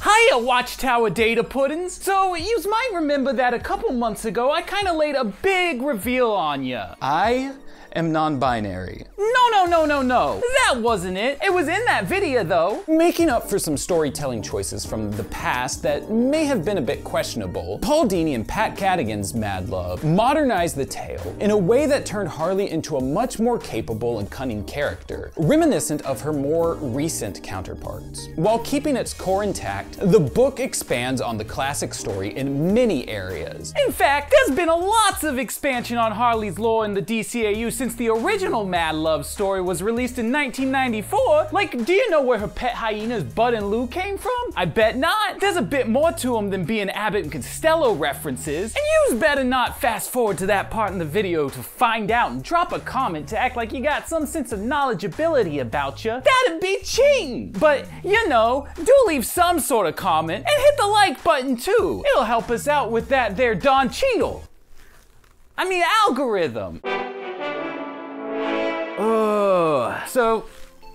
Hiya, Watchtower Data Puddins! So, yous might remember that a couple months ago I kinda laid a big reveal on ya. I am non-binary. No. That wasn't it. It was in that video though. Making up for some storytelling choices from the past that may have been a bit questionable, Paul Dini and Pat Cadigan's Mad Love modernized the tale in a way that turned Harley into a much more capable and cunning character, reminiscent of her more recent counterparts. While keeping its core intact, the book expands on the classic story in many areas. In fact, there's been lots of expansion on Harley's lore in the DCAU since the original Mad Love story was released in 1994. Like, do you know where her pet hyenas Bud and Lou came from? I bet not. There's a bit more to them than being Abbott and Costello references, and you's better not fast forward to that part in the video to find out and drop a comment to act like you got some sense of knowledgeability about you. That'd be cheating. But, you know, do leave some sort of comment and hit the like button too. It'll help us out with that there Don Cheadle. I mean, algorithm. So,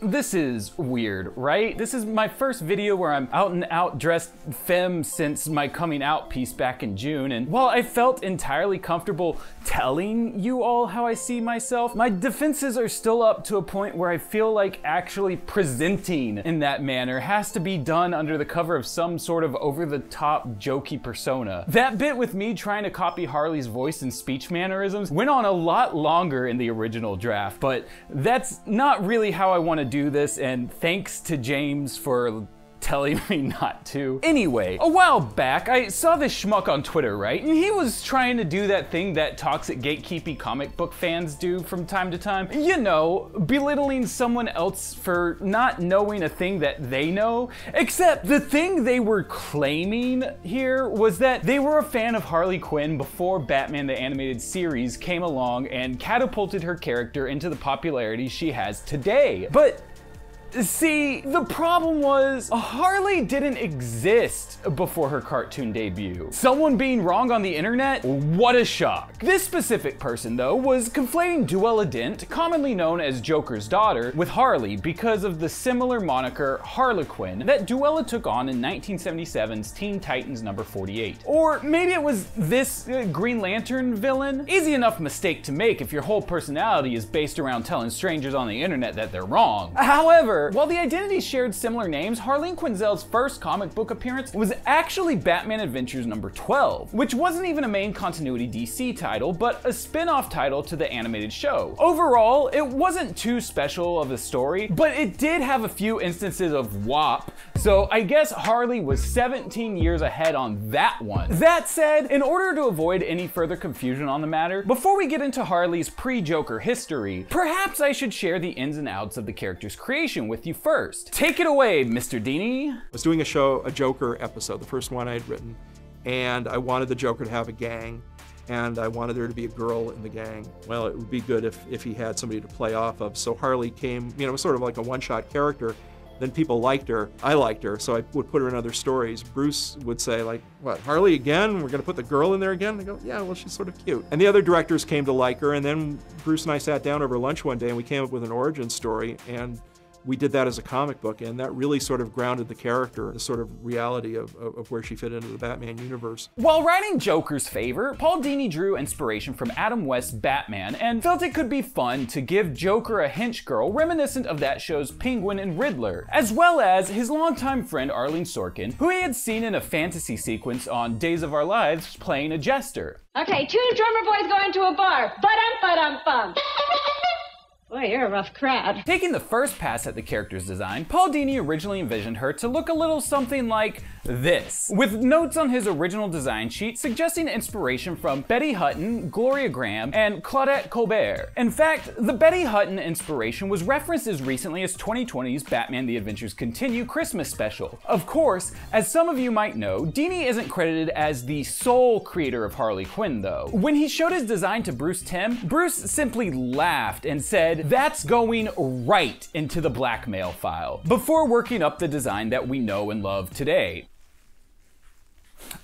this is weird, right? This is my first video where I'm out and out dressed femme since my coming out piece back in June, and while I felt entirely comfortable telling you all how I see myself, my defenses are still up to a point where I feel like actually presenting in that manner has to be done under the cover of some sort of over-the-top jokey persona. That bit with me trying to copy Harley's voice and speech mannerisms went on a lot longer in the original draft, but that's not really how I want to do this, and thanks to James for telling me not to. Anyway, a while back, I saw this schmuck on Twitter, right? And he was trying to do that thing that toxic gatekeepy comic book fans do from time to time. You know, belittling someone else for not knowing a thing that they know. Except the thing they were claiming here was that they were a fan of Harley Quinn before Batman the Animated Series came along and catapulted her character into the popularity she has today. But see, the problem was Harley didn't exist before her cartoon debut. Someone being wrong on the internet? What a shock. This specific person, though, was conflating Duella Dent, commonly known as Joker's daughter, with Harley because of the similar moniker Harlequin that Duella took on in 1977's Teen Titans number 48. Or maybe it was this Green Lantern villain? Easy enough mistake to make if your whole personality is based around telling strangers on the internet that they're wrong. However, while the identities shared similar names, Harleen Quinzel's first comic book appearance was actually Batman Adventures number 12, which wasn't even a main continuity DC title, but a spin-off title to the animated show. Overall, it wasn't too special of a story, but it did have a few instances of WAP, so I guess Harley was 17 years ahead on that one. That said, in order to avoid any further confusion on the matter, before we get into Harley's pre-Joker history, perhaps I should share the ins and outs of the character's creation with you first. Take it away, Mr. Dini. I was doing a Joker episode, the first one I had written, and I wanted the Joker to have a gang, and I wanted there to be a girl in the gang. Well, it would be good if he had somebody to play off of. So Harley came, you know, it was sort of like a one-shot character. Then people liked her, I liked her, so I would put her in other stories. Bruce would say, like, what, Harley again? We're gonna put the girl in there again? I go, yeah, well, she's sort of cute. And the other directors came to like her, and then Bruce and I sat down over lunch one day and we came up with an origin story, and we did that as a comic book, and that really sort of grounded the character, the sort of reality of where she fit into the Batman universe. While writing Joker's favor, Paul Dini drew inspiration from Adam West's Batman and felt it could be fun to give Joker a hench girl reminiscent of that show's Penguin and Riddler, as well as his longtime friend Arlene Sorkin, who he had seen in a fantasy sequence on Days of Our Lives playing a jester. Okay, two drummer boys going to a bar. Ba-dum-ba-dum-bum. Boy, you're a rough crowd. Taking the first pass at the character's design, Paul Dini originally envisioned her to look a little something like this, with notes on his original design sheet suggesting inspiration from Betty Hutton, Gloria Graham, and Claudette Colbert. In fact, the Betty Hutton inspiration was referenced as recently as 2020's Batman The Adventures Continue Christmas special. Of course, as some of you might know, Dini isn't credited as the sole creator of Harley Quinn though. When he showed his design to Bruce Timm, Bruce simply laughed and said, "That's going right into the blackmail file," before working up the design that we know and love today.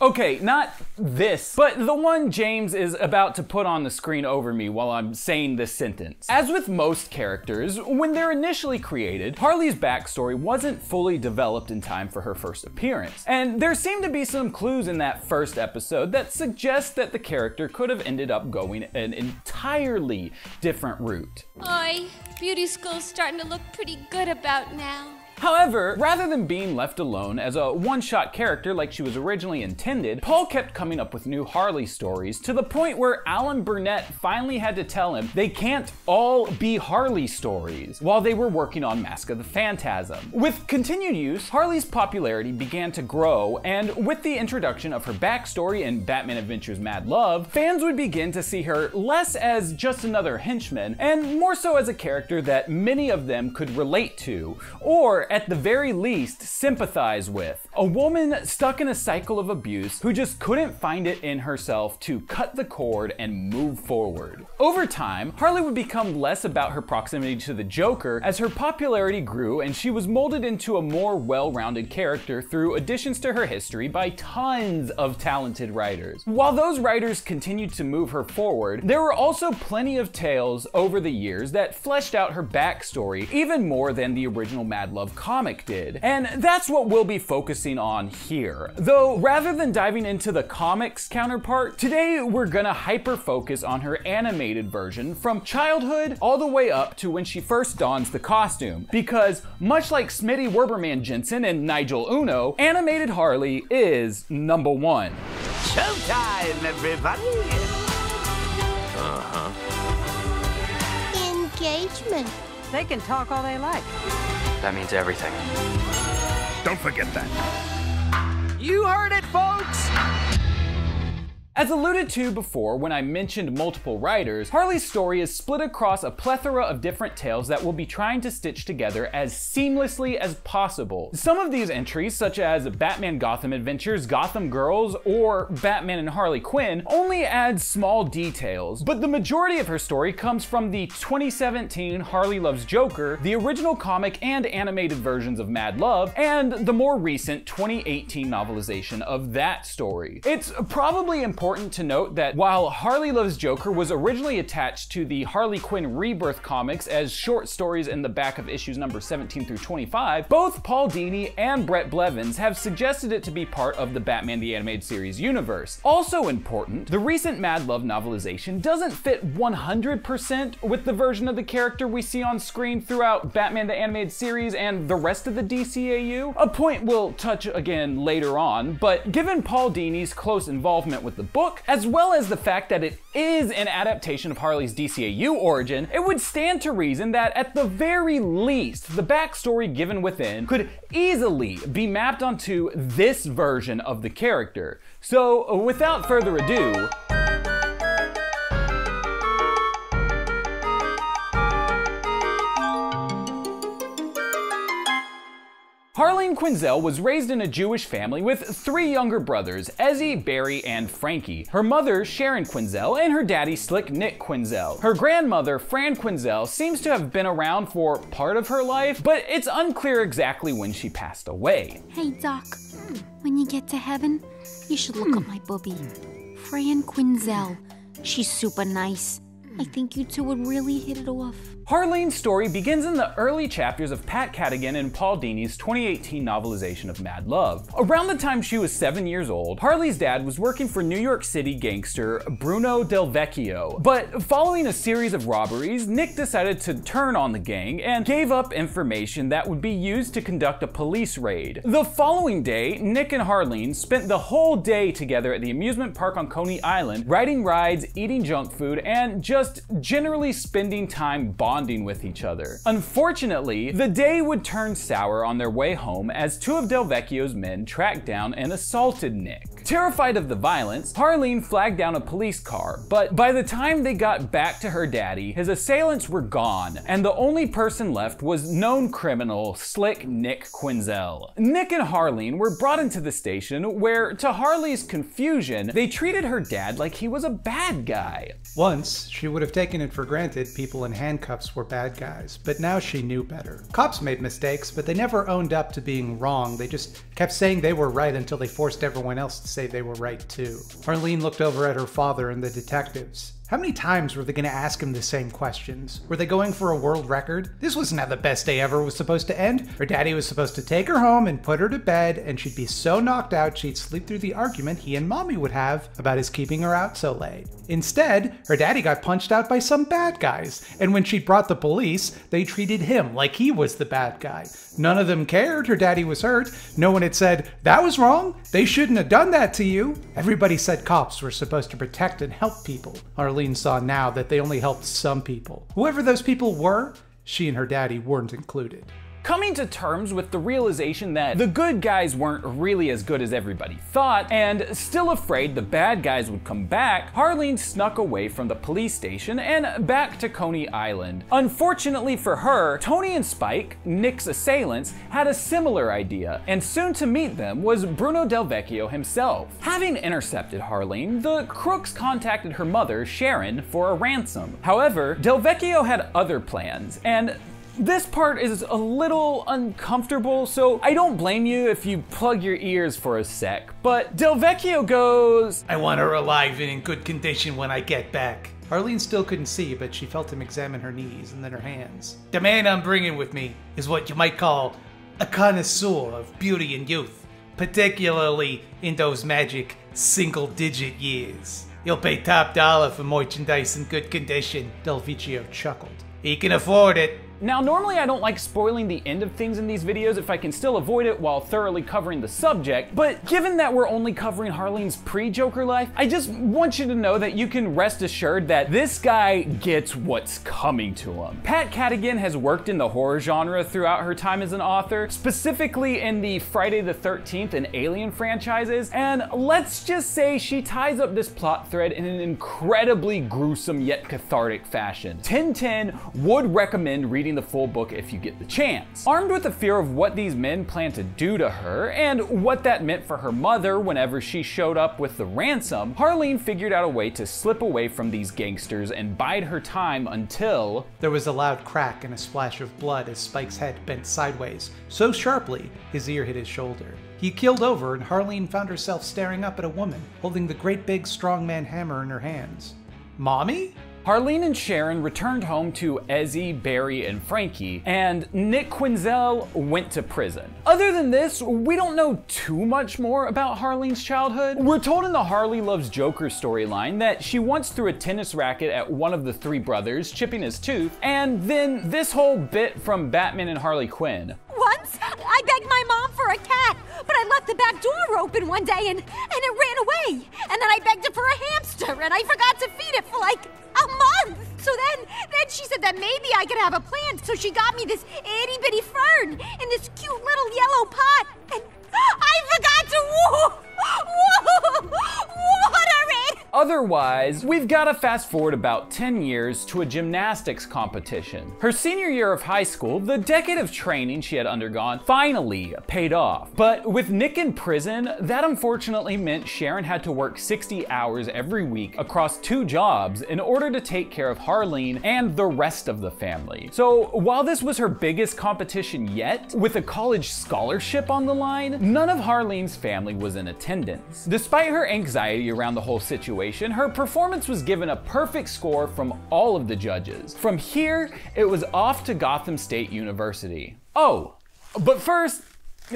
Okay, not this, but the one James is about to put on the screen over me while I'm saying this sentence. As with most characters, when they're initially created, Harley's backstory wasn't fully developed in time for her first appearance. And there seem to be some clues in that first episode that suggest that the character could have ended up going an entirely different route. Oi, beauty school's starting to look pretty good about now. However, rather than being left alone as a one-shot character like she was originally intended, Paul kept coming up with new Harley stories to the point where Alan Burnett finally had to tell him they can't all be Harley stories while they were working on Mask of the Phantasm. With continued use, Harley's popularity began to grow, and with the introduction of her backstory in Batman Adventures Mad Love, fans would begin to see her less as just another henchman and more so as a character that many of them could relate to, or at the very least, sympathize with. A woman stuck in a cycle of abuse who just couldn't find it in herself to cut the cord and move forward. Over time, Harley would become less about her proximity to the Joker as her popularity grew and she was molded into a more well-rounded character through additions to her history by tons of talented writers. While those writers continued to move her forward, there were also plenty of tales over the years that fleshed out her backstory even more than the original Mad Love comic did. And that's what we'll be focusing on here. Though rather than diving into the comics counterpart, today we're gonna hyper focus on her animated version from childhood all the way up to when she first dons the costume. Because much like Smitty Werberman Jensen and Nigel Uno, animated Harley is #1. Showtime, everybody! Engagement. They can talk all they like. That means everything. Don't forget that. You heard it, folks! As alluded to before when I mentioned multiple writers, Harley's story is split across a plethora of different tales that we'll be trying to stitch together as seamlessly as possible. Some of these entries, such as Batman Gotham Adventures, Gotham Girls, or Batman and Harley Quinn, only add small details, but the majority of her story comes from the 2017 Harley Loves Joker, the original comic and animated versions of Mad Love, and the more recent 2018 novelization of that story. It's probably important to note that while Harley Loves Joker was originally attached to the Harley Quinn Rebirth comics as short stories in the back of issues number 17 through 25, both Paul Dini and Brett Blevins have suggested it to be part of the Batman the Animated Series universe. Also important, the recent Mad Love novelization doesn't fit 100% with the version of the character we see on screen throughout Batman the Animated Series and the rest of the DCAU, a point we'll touch again later on, but given Paul Dini's close involvement with the book, as well as the fact that it is an adaptation of Harley's DCAU origin, it would stand to reason that at the very least, the backstory given within could easily be mapped onto this version of the character. So without further ado, Harleen Quinzel was raised in a Jewish family with 3 younger brothers, Ezzy, Barry, and Frankie. Her mother, Sharon Quinzel, and her daddy, Slick Nick Quinzel. Her grandmother, Fran Quinzel, seems to have been around for part of her life, but it's unclear exactly when she passed away. Hey, Doc, when you get to heaven, you should look up my booby. Fran Quinzel. She's super nice. I think you two would really hit it off. Harleen's story begins in the early chapters of Pat Cadigan and Paul Dini's 2018 novelization of Mad Love. Around the time she was 7 years old, Harley's dad was working for New York City gangster Bruno Del Vecchio. But following a series of robberies, Nick decided to turn on the gang and gave up information that would be used to conduct a police raid. The following day, Nick and Harleen spent the whole day together at the amusement park on Coney Island, riding rides, eating junk food, and just generally spending time bonding with each other. Unfortunately, the day would turn sour on their way home as 2 of Del Vecchio's men tracked down and assaulted Nick. Terrified of the violence, Harleen flagged down a police car, but by the time they got back to her daddy, his assailants were gone, and the only person left was known criminal Slick Nick Quinzel. Nick and Harleen were brought into the station where, to Harley's confusion, they treated her dad like he was a bad guy. Once, she would have taken it for granted people in handcuffs were bad guys, but now she knew better. Cops made mistakes, but they never owned up to being wrong. They just kept saying they were right until they forced everyone else to say say they were right too. Harleen looked over at her father and the detectives. How many times were they going to ask him the same questions? Were they going for a world record? This wasn't how the best day ever was supposed to end. Her daddy was supposed to take her home and put her to bed, and she'd be so knocked out she'd sleep through the argument he and mommy would have about his keeping her out so late. Instead, her daddy got punched out by some bad guys, and when she brought the police, they treated him like he was the bad guy. None of them cared her daddy was hurt. No one had said, "That was wrong. They shouldn't have done that to you." Everybody said cops were supposed to protect and help people. Harleen saw now that they only helped some people. Whoever those people were, she and her daddy weren't included. Coming to terms with the realization that the good guys weren't really as good as everybody thought, and still afraid the bad guys would come back, Harleen snuck away from the police station and back to Coney Island. Unfortunately for her, Tony and Spike, Nick's assailants, had a similar idea, and soon to meet them was Bruno Del Vecchio himself. Having intercepted Harleen, the crooks contacted her mother, Sharon, for a ransom. However, Del Vecchio had other plans, and this part is a little uncomfortable, so I don't blame you if you plug your ears for a sec, but Del Vecchio goes, "I want her alive and in good condition when I get back." Harleen still couldn't see, but she felt him examine her knees and then her hands. "The man I'm bringing with me is what you might call a connoisseur of beauty and youth, particularly in those magic single-digit years. You'll pay top dollar for merchandise in good condition." Del Vecchio chuckled. "He can afford it." Now, normally I don't like spoiling the end of things in these videos if I can still avoid it while thoroughly covering the subject, but given that we're only covering Harleen's pre-Joker life, I just want you to know that you can rest assured that this guy gets what's coming to him. Pat Cadigan has worked in the horror genre throughout her time as an author, specifically in the Friday the 13th and Alien franchises, and let's just say she ties up this plot thread in an incredibly gruesome yet cathartic fashion. 10/10 would recommend reading the full book if you get the chance. Armed with the fear of what these men plan to do to her and what that meant for her mother whenever she showed up with the ransom, Harleen figured out a way to slip away from these gangsters and bide her time until there was a loud crack and a splash of blood as Spike's head bent sideways, so sharply his ear hit his shoulder. He keeled over and Harleen found herself staring up at a woman holding the great big strongman hammer in her hands. "Mommy?" Harleen and Sharon returned home to Ezzy, Barry, and Frankie, and Nick Quinzel went to prison. Other than this, we don't know too much more about Harleen's childhood. We're told in the Harley Loves Joker storyline that she once threw a tennis racket at one of the three brothers, chipping his tooth, and then this whole bit from Batman and Harley Quinn. Once, I begged my mom for a cat, but I left the back door open one day and it ran away. And then I begged her for a hamster and I forgot to feed it for like a month. So then she said that maybe I could have a plant. So she got me this itty bitty fern in this cute little yellow pot. And I forgot to water it. Otherwise, we've got to fast forward about 10 years to a gymnastics competition. Her senior year of high school, the decade of training she had undergone finally paid off. But with Nick in prison, that unfortunately meant Sharon had to work 60 hours every week across 2 jobs in order to take care of Harleen and the rest of the family. So while this was her biggest competition yet, with a college scholarship on the line, none of Harleen's family was in attendance. Despite her anxiety around the whole situation, her performance was given a perfect score from all of the judges. From here, it was off to Gotham State University. Oh, but first,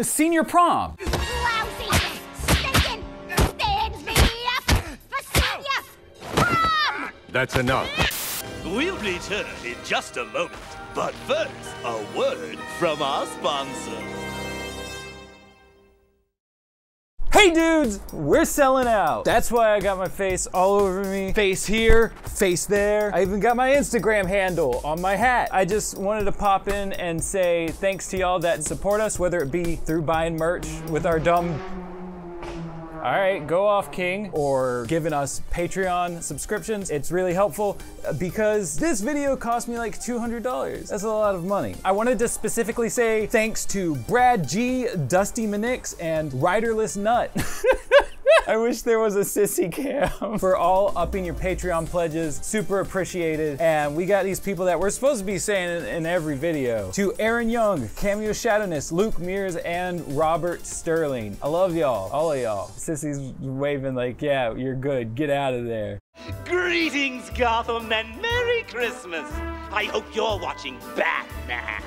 senior prom. Lousy, stinking, stands me up for senior prom. That's enough. We'll return in just a moment, but first, a word from our sponsor. Hey dudes, we're selling out. That's why I got my face all over me. Face here, face there. I even got my Instagram handle on my hat. I just wanted to pop in and say thanks to y'all that support us, whether it be through buying merch with our dumb... All right, go off, King, or giving us Patreon subscriptions. It's really helpful because this video cost me like $200. That's a lot of money. I wanted to specifically say thanks to Brad G, Dusty Minix, and Riderless Nut. I wish there was a sissy cam. For all upping your Patreon pledges, super appreciated. And we got these people that we're supposed to be saying in every video. To Aaron Young, Cameo Shadowness, Luke Mears, and Robert Sterling. I love y'all, all of y'all. Sissy's waving like, yeah, you're good, get out of there. Greetings, Gotham, and Merry Christmas. I hope you're watching Batman.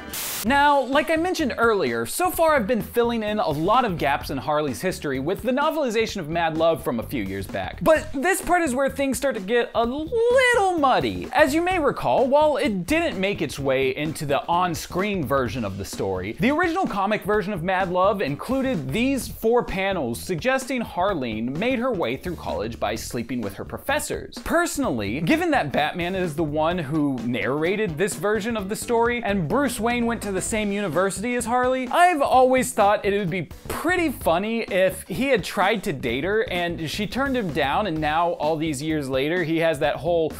Now, like I mentioned earlier, so far I've been filling in a lot of gaps in Harley's history with the novelization of Mad Love from a few years back. But this part is where things start to get a little muddy. As you may recall, while it didn't make its way into the on-screen version of the story, the original comic version of Mad Love included these 4 panels suggesting Harleen made her way through college by sleeping with her professors. Personally, given that Batman is the one who narrated this version of the story, and Bruce Wayne went to the same university as Harley, I've always thought it would be pretty funny if he had tried to date her and she turned him down, and now all these years later he has that whole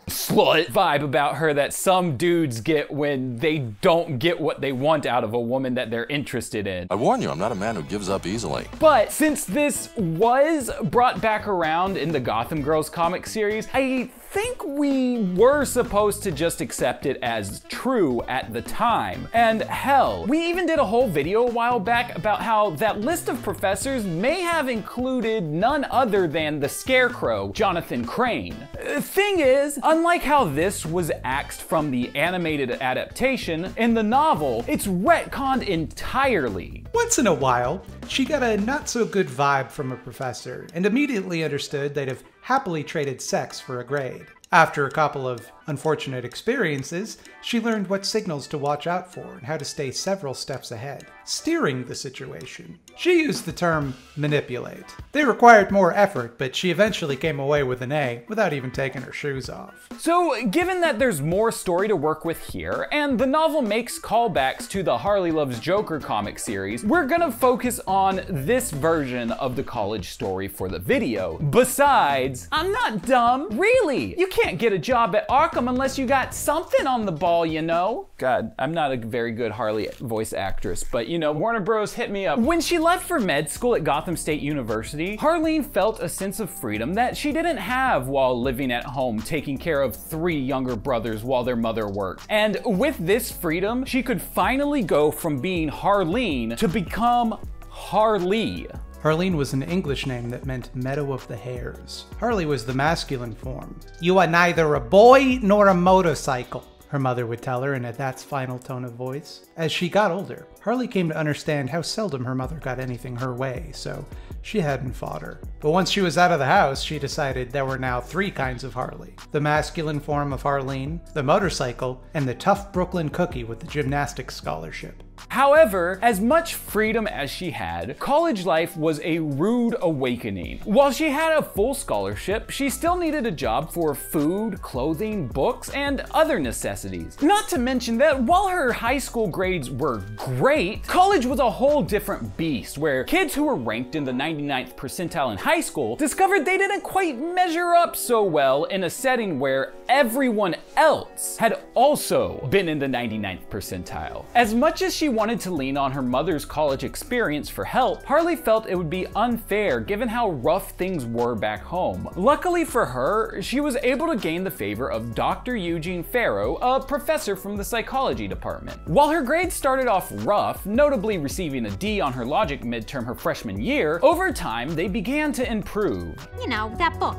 slut vibe about her that some dudes get when they don't get what they want out of a woman that they're interested in. I warn you, I'm not a man who gives up easily. But since this was brought back around in the Gotham Girls comic series, I think we were supposed to just accept it as true at the time. And hell, we even did a whole video a while back about how that list of professors may have included none other than the Scarecrow, Jonathan Crane. Thing is, unlike how this was axed from the animated adaptation, in the novel, it's retconned entirely. Once in a while, she got a not-so-good vibe from a professor, and immediately understood they'd have happily traded sex for a grade. After a couple of unfortunate experiences, she learned what signals to watch out for and how to stay several steps ahead, steering the situation. She used the term manipulate. They required more effort, but she eventually came away with an A without even taking her shoes off. So, given that there's more story to work with here, and the novel makes callbacks to the Harley Loves Joker comic series, we're gonna focus on this version of the college story for the video. Besides, I'm not dumb. Really, you can't get a job at Arkham unless you got something on the ball, you know? God, I'm not a very good Harley voice actress, but you know, Warner Bros. Hit me up. When she left for med school at Gotham State University, Harleen felt a sense of freedom that she didn't have while living at home taking care of 3 younger brothers while their mother worked. And with this freedom, she could finally go from being Harleen to become Harley. Harleen was an English name that meant meadow of the hares. Harley was the masculine form. "You are neither a boy nor a motorcycle," her mother would tell her in a that's final tone of voice. As she got older, Harley came to understand how seldom her mother got anything her way, so she hadn't fought her. But once she was out of the house, she decided there were now 3 kinds of Harley. The masculine form of Harleen, the motorcycle, and the tough Brooklyn cookie with the gymnastics scholarship. However, as much freedom as she had, college life was a rude awakening. While she had a full scholarship, she still needed a job for food, clothing, books, and other necessities. Not to mention that while her high school grades were great, college was a whole different beast where kids who were ranked in the 99th percentile in high school discovered they didn't quite measure up so well in a setting where everyone else had also been in the 99th percentile. As much as she wanted to lean on her mother's college experience for help, Harley felt it would be unfair given how rough things were back home. Luckily for her, she was able to gain the favor of Dr. Eugene Farrow, a professor from the psychology department. While her grades started off rough, notably receiving a D on her logic midterm her freshman year, over time they began to improve. You know, that book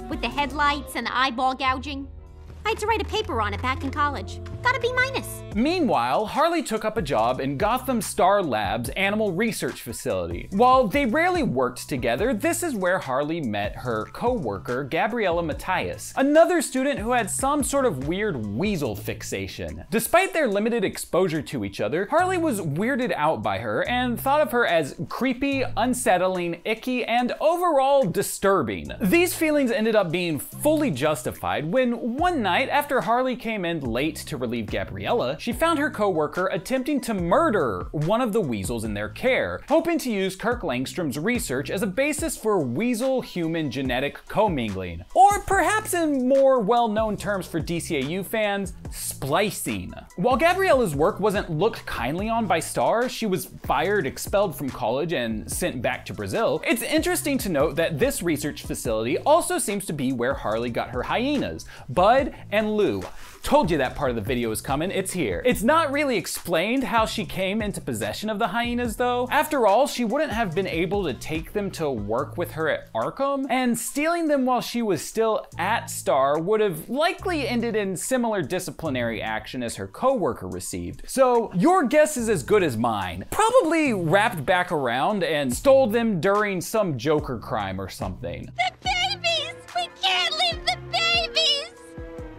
with the headlights and the eyeball gouging. I had to write a paper on it back in college. Got a B-. Meanwhile, Harley took up a job in Gotham S.T.A.R Lab's animal research facility. While they rarely worked together, this is where Harley met her co-worker, Gabriella Matthias, another student who had some sort of weird weasel fixation. Despite their limited exposure to each other, Harley was weirded out by her and thought of her as creepy, unsettling, icky, and overall disturbing. These feelings ended up being fully justified when one night night, after Harley came in late to relieve Gabriella, she found her co-worker attempting to murder one of the weasels in their care, hoping to use Kirk Langstrom's research as a basis for weasel-human genetic commingling. Or perhaps in more well-known terms for DCAU fans, splicing. While Gabriella's work wasn't looked kindly on by S.T.A.R, she was fired, expelled from college, and sent back to Brazil. It's interesting to note that this research facility also seems to be where Harley got her hyenas, Bud and Lou. Told you that part of the video was coming, it's here. It's not really explained how she came into possession of the hyenas though. After all, she wouldn't have been able to take them to work with her at Arkham, and stealing them while she was still at S.T.A.R would have likely ended in similar disciplinary action as her co-worker received. So your guess is as good as mine. Probably wrapped back around and stole them during some Joker crime or something. The babies! We can't leave the babies!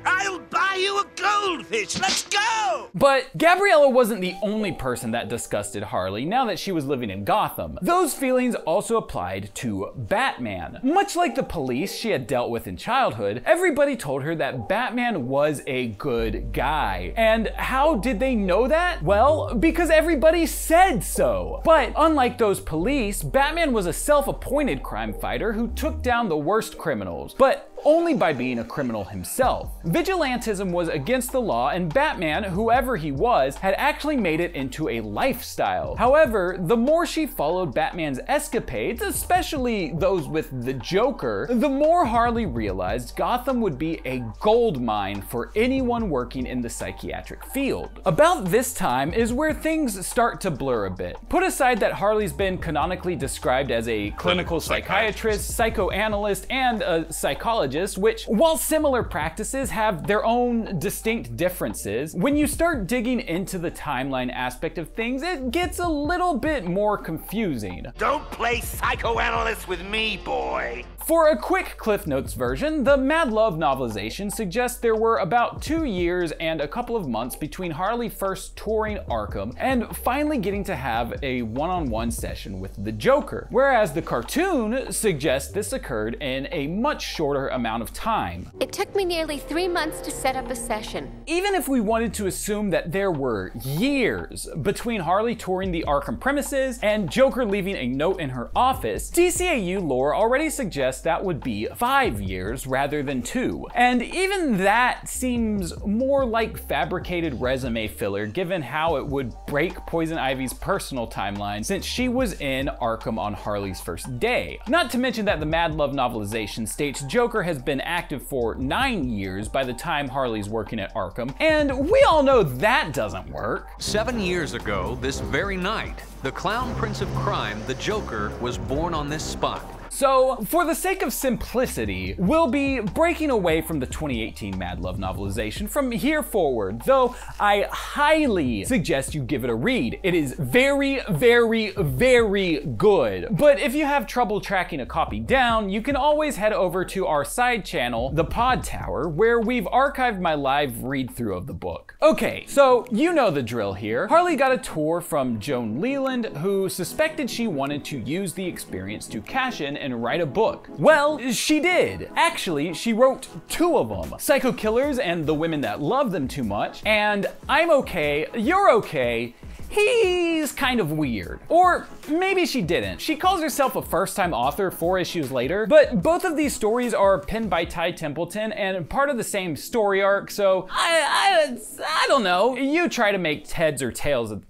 I'll buy you a goldfish. Let's go! But Gabriella wasn't the only person that disgusted Harley now that she was living in Gotham. Those feelings also applied to Batman. Much like the police she had dealt with in childhood, everybody told her that Batman was a good guy. And how did they know that? Well, because everybody said so. But unlike those police, Batman was a self-appointed crime fighter who took down the worst criminals, but only by being a criminal himself. Vigilantism was against the law, and Batman, whoever he was, had actually made it into a lifestyle. However, the more she followed Batman's escapades, especially those with the Joker, the more Harley realized Gotham would be a gold mine for anyone working in the psychiatric field. About this time is where things start to blur a bit. Put aside that Harley's been canonically described as a clinical psychiatrist, psychoanalyst, and a psychologist, which, while similar practices have their own distinct differences, when you start digging into the timeline aspect of things, it gets a little bit more confusing. Don't play psychoanalyst with me, boy. For a quick Cliff Notes version, the Mad Love novelization suggests there were about 2 years and a couple of months between Harley first touring Arkham and finally getting to have a one-on-one session with the Joker, whereas the cartoon suggests this occurred in a much shorter amount of time. It took me nearly 3 months to set up a session. Even if we wanted to assume that there were years between Harley touring the Arkham premises and Joker leaving a note in her office, DCAU lore already suggests that would be 5 years rather than 2. And even that seems more like fabricated resume filler given how it would break Poison Ivy's personal timeline since she was in Arkham on Harley's first day. Not to mention that the Mad Love novelization states Joker has been active for 9 years by the time Harley's working at Arkham, and we all know that doesn't work. 7 years ago, this very night, the clown prince of crime, the Joker, was born on this spot. So, for the sake of simplicity, we'll be breaking away from the 2018 Mad Love novelization from here forward, though I highly suggest you give it a read. It is very, very, very good. But if you have trouble tracking a copy down, you can always head over to our side channel, The Pod Tower, where we've archived my live read-through of the book. Okay, so you know the drill here. Harley got a tour from Joan Leland, who suspected she wanted to use the experience to cash in and write a book. Well, she did. Actually, she wrote 2 of them. Psycho Killers and The Women That Love Them Too Much, and I'm Okay, You're Okay, He's Kind of Weird. Or maybe she didn't. She calls herself a first-time author 4 issues later, but both of these stories are penned by Ty Templeton and part of the same story arc, so I don't know. You try to make heads or tails of...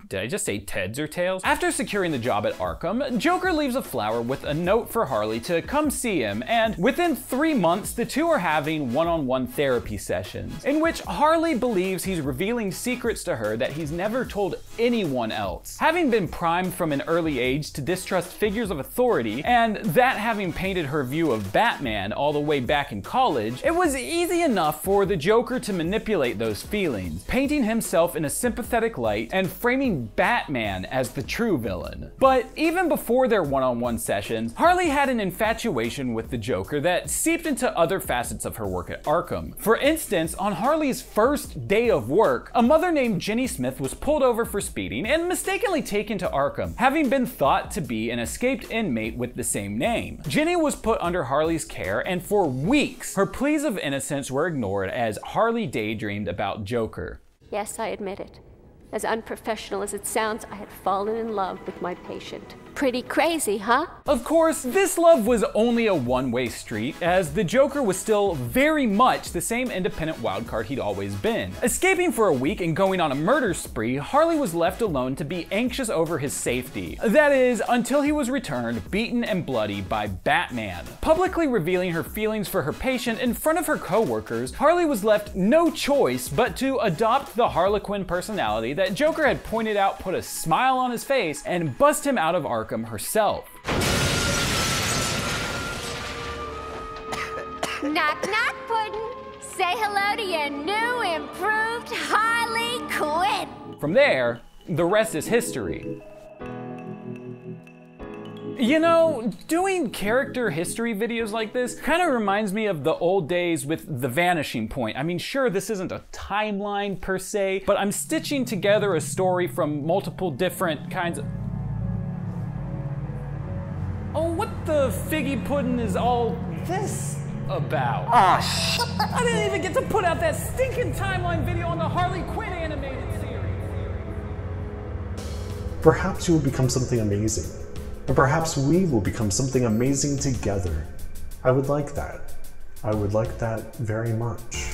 Did I just say Teds or Tails? After securing the job at Arkham, Joker leaves a flower with a note for Harley to come see him, and within 3 months, the two are having one-on-one therapy sessions, in which Harley believes he's revealing secrets to her that he's never told anyone else. Having been primed from an early age to distrust figures of authority, and that having painted her view of Batman all the way back in college, it was easy enough for the Joker to manipulate those feelings, painting himself in a sympathetic light and framing casting Batman as the true villain. But even before their one-on-one sessions, Harley had an infatuation with the Joker that seeped into other facets of her work at Arkham. For instance, on Harley's first day of work, a mother named Jenny Smith was pulled over for speeding and mistakenly taken to Arkham, having been thought to be an escaped inmate with the same name. Jenny was put under Harley's care, and for weeks, her pleas of innocence were ignored as Harley daydreamed about Joker. Yes, I admit it. As unprofessional as it sounds, I had fallen in love with my patient. Pretty crazy, huh? Of course, this love was only a one-way street, as the Joker was still very much the same independent wildcard he'd always been. Escaping for a week and going on a murder spree, Harley was left alone to be anxious over his safety. That is, until he was returned, beaten and bloody by Batman. Publicly revealing her feelings for her patient in front of her co-workers, Harley was left no choice but to adopt the Harley Quinn personality that Joker had pointed out put a smile on his face and bust him out of Arkham herself. Knock, knock, Puddin'. Say hello to your new, improved Harley Quinn. From there, the rest is history. You know, doing character history videos like this kind of reminds me of the old days with The Vanishing Point. I mean, sure, this isn't a timeline per se, but I'm stitching together a story from multiple different kinds of... Oh, what the figgy puddin' is all this about? Aw, shit. I didn't even get to put out that stinking timeline video on the Harley Quinn animated series. Perhaps you will become something amazing. And perhaps we will become something amazing together. I would like that. I would like that very much.